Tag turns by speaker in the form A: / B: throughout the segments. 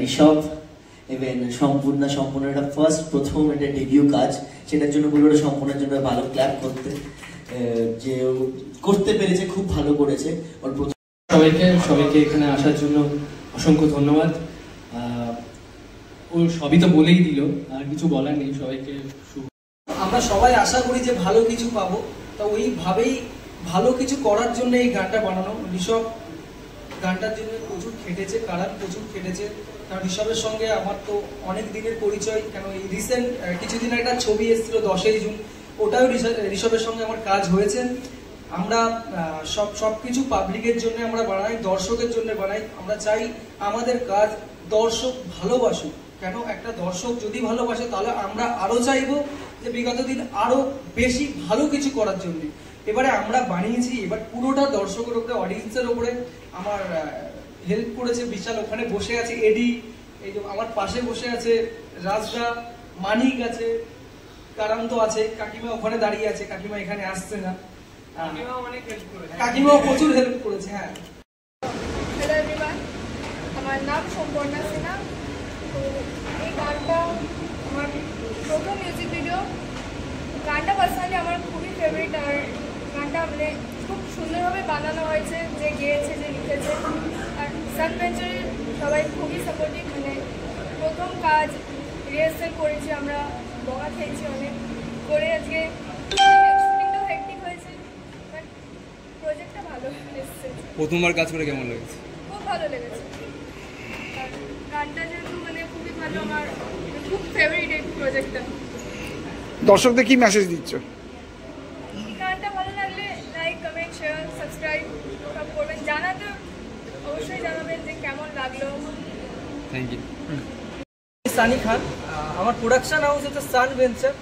A: Rishabh even সম্পূর্ণ একটা প্রথম এটা ডেবিউ কাজ, সেটার জন্য বলবো সম্পূর্ণের জন্য ভালো ক্ল্যাপ করতে, যে করতে পেরেছে, খুব ভালো করেছে। ওর
B: সবাইকে এখানে আসার জন্য অসংখ্য ধন্যবাদ। ও সবই তো বলেই দিল, আর কিছু বলার নেই। সবাইকে
C: আমরা সবাই আশা করি যে ভালো কিছু পাবো, তো ওইভাবেই ভালো কিছু করার জন্য এই গানটা বানানো। ঋষভ গানটার জন্য প্রচুর খেটেছে, কারণ প্রচুর খেটেছে। কারণ ঋষভের সঙ্গে আমার তো অনেক দিনের পরিচয়, কেন এই রিসেন্ট কিছুদিন একটা ছবি এসেছিল 10ই জুন, ওটাও ঋষভের সঙ্গে আমার কাজ হয়েছে। আমরা সবকিছু পাবলিকের জন্য আমরা বানাই, দর্শকের জন্য বানাই। আমরা চাই আমাদের কাজ দর্শক ভালোবাসুক, কেন একটা দর্শক যদি ভালোবাসে তাহলে আমরা আরো চাইবো যে বিগত দিন আরো বেশি ভালো কিছু করার জন্য। এবারে আমরা বানিয়েছি, এবার পুরোটা দর্শকের উপরে, অডিয়েন্সের উপরে। আমার হেল্প করেছে বিশাল, ওখানে বসে আছে এডি, এই যে আমার পাশে বসে আছে রাজদা, মানিক আছে, কারান্ত আছে, কাকিমা ওখানে দাঁড়িয়ে আছে, কাকিমা এখানে আসছে না, কাকিমাও প্রচুর হেল্প করেছে। হ্যাঁ,
D: হ্যালো এভরিওয়ান, আমার নাম সম্পর্ণা সিনহা। তো এই গানটা আমার প্রথম মিউজিক ভিডিও। গানটা পার্সোনালি আমার খুবই ফেভারিট, আর গানটা মানে খুব সুন্দরভাবে বানানো হয়েছে, যে গেয়েছে, যে লিখেছে। আর সান ভেঞ্চারের সবাই খুবই সাপোর্টিভ, মানে প্রথম কাজ, রিহার্সাল করেছি আমরা, বকা খেয়েছি অনেক করে, আজকে শুটিংটাও হেক্টিক হয়েছে, বাট প্রজেক্টটা ভালো এসেছে।
E: প্রথমবার কাজ করে কেমন লেগেছে?
D: খুব ভালো লেগেছে। আর গানটা যেহেতু মানে খুবই ভালো, আমার খুব ফেভারিট এই প্রজেক্টটা।
F: দর্শকদের কি মেসেজ দিচ্ছ?
D: গানটা ভালো লাগলে লাইক, কমেন্ট, শেয়ার, সাবস্ক্রাইব সব করবেন। জানাতে অবশ্যই জানাবেন যে কেমন লাগলো।
E: Thank you.
C: সানি খান, আমার প্রোডাকশন হাউস হচ্ছে সান ভেঞ্চার।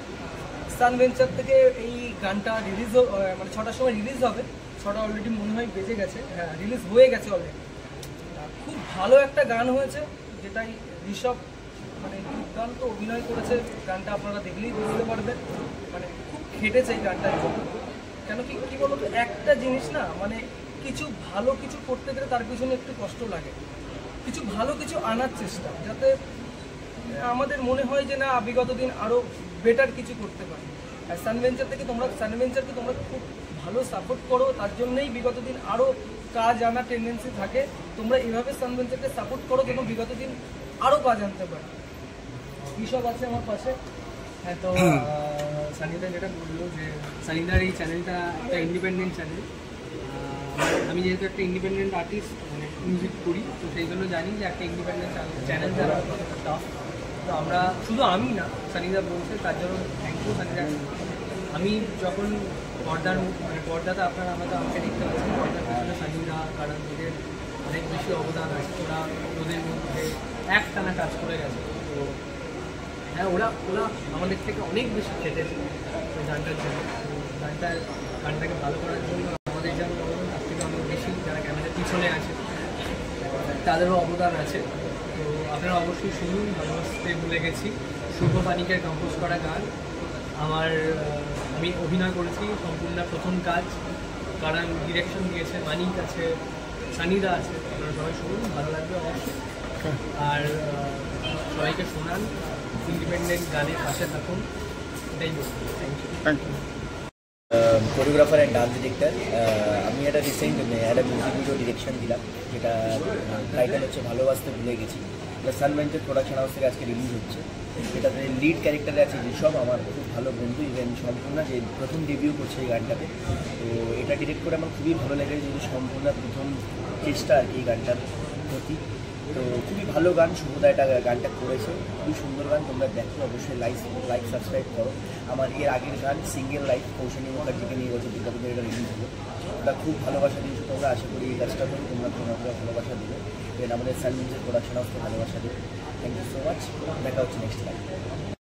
C: সান ভেঞ্চার থেকে এই গানটা রিলিজ, মানে 6টার সময় রিলিজ হবে। 6টা অলরেডি মনে হয় বেজে গেছে, হ্যাঁ রিলিজ হয়ে গেছে অলরেডি। খুব ভালো একটা গান হয়েছে, যেটাই ঋষভ মানে দুর্দান্ত অভিনয় করেছে। গানটা আপনারা দেখলেই বুঝতে পারবেন, মানে খুব খেটেছে এই গানটার জন্য। কেন কি বলতো, একটা জিনিস না, মানে কিছু ভালো কিছু করতে গেলে তার পিছনে একটু কষ্ট লাগে, কিছু ভালো কিছু আনার চেষ্টা, যাতে আমাদের মনে হয় যে না বিগত দিন আরও বেটার কিছু করতে পারি। আর সানভেঞ্চারকে তোমরা খুব ভালো সাপোর্ট করো, তার জন্যই বিগত দিন আরও কাজ আনার টেন্ডেন্সি থাকে। তোমরা এইভাবে সানভেঞ্চারকে সাপোর্ট করো যেন বিগত দিন আরও কাজ আনতে পারে। ঋষভ আছে আমার পাশে।
B: হ্যাঁ, তো সানিদা যেটা বললো যে সানিদার এই চ্যানেলটা একটা ইন্ডিপেন্ডেন্ট চ্যানেল। আমি যেহেতু একটা ইন্ডিপেন্ডেন্ট আর্টিস্ট, মানে মিউজিক করি, তো সেই জন্য জানি যে একটা ইন্ডিপেন্ডেন্ট চ্যানেল যারা কতটা টাফ। তো আমরা শুধু আমি না, সানিদা বলছে, তার জন্য থ্যাংক ইউ সানিদা। আমি যখন পর্দাতে আপনারা আমাকে দেখতে পাচ্ছেন, পর্দার পিছনে সানিদা, কারণ ওদের অনেক বেশি অবদান আছে। ওদের মধ্যে একটানা কাজ করে গেছে। তো হ্যাঁ, ওরা আমাদের থেকে অনেক বেশি খেটেছে ওই গানটার জন্য। গানটাকে ভালো করার জন্য আমাদের যেমন অবদান, তার থেকে অনেক বেশি যারা ক্যামেরার পিছনে আছে তাদেরও অবদান আছে। তো আপনারা অবশ্যই শুনুন। ভালোবাসতে ভুলে গেছি, শুভ পানিকের কম্পোজ করা গান। আমি অভিনয় করেছি, সম্পূর্ণ প্রথম কাজ। কারণ ডিরেকশন দিয়েছে, মানিক আছে, সানিদা আছে। আপনারা সবাই শুনুন, ভালো লাগবে অবশ্যই। আর সবাইকে শোনান, ইন্ডিপেন্ডেন্ট গানের পাশে থাকুন, এটাই বলছি। Thank you.
A: Choreographer and dance director. আমি একটা রিসেন্ট একটা মিউজিক ভিডিও ডিরেকশন দিলাম, যেটা টাইটেল হচ্ছে ভালোবাসতে ভুলে গেছি। সান ভেঞ্চার প্রোডাকশন হাউস থেকে আজকে রিলিজ হচ্ছে। এটাতে লিড ক্যারেক্টারে আছে ঋষভ, আমার খুব ভালো বন্ধু। ইভেন সম্পূর্ণ যে প্রথম ডেবিউ করছে এই গানটাতে। তো এটা ডিরেক্ট করে আমার খুবই ভালো লেগেছে, যেহেতু সম্পূর্ণ প্রথম চেষ্টা আর কি এই গানটার প্রতি। তো খুবই ভালো গান, শুভদা এটা গানটা করেছে, খুবই সুন্দর গান। তোমরা দেখো, অবশ্যই লাইক সাবস্ক্রাইব করো। আমার এর আগের গান সিঙ্গেল লাইফ কৌশনী মুখার্জিকে নিয়ে গেছে, দুর্গাপুজোর এটা রিলিজ হলো। ওটা খুব ভালোবাসা দিয়েছো তোমরা, আশা করি এই কাজটা করে তোমরা ভালোবাসা দেবে। দেন আমাদের সান ভেঞ্চার প্রোডাকশন হাউসকে ভালোবাসা দেবে। থ্যাংক ইউ সো মাচ, দেখা হচ্ছে নেক্সট টাইম।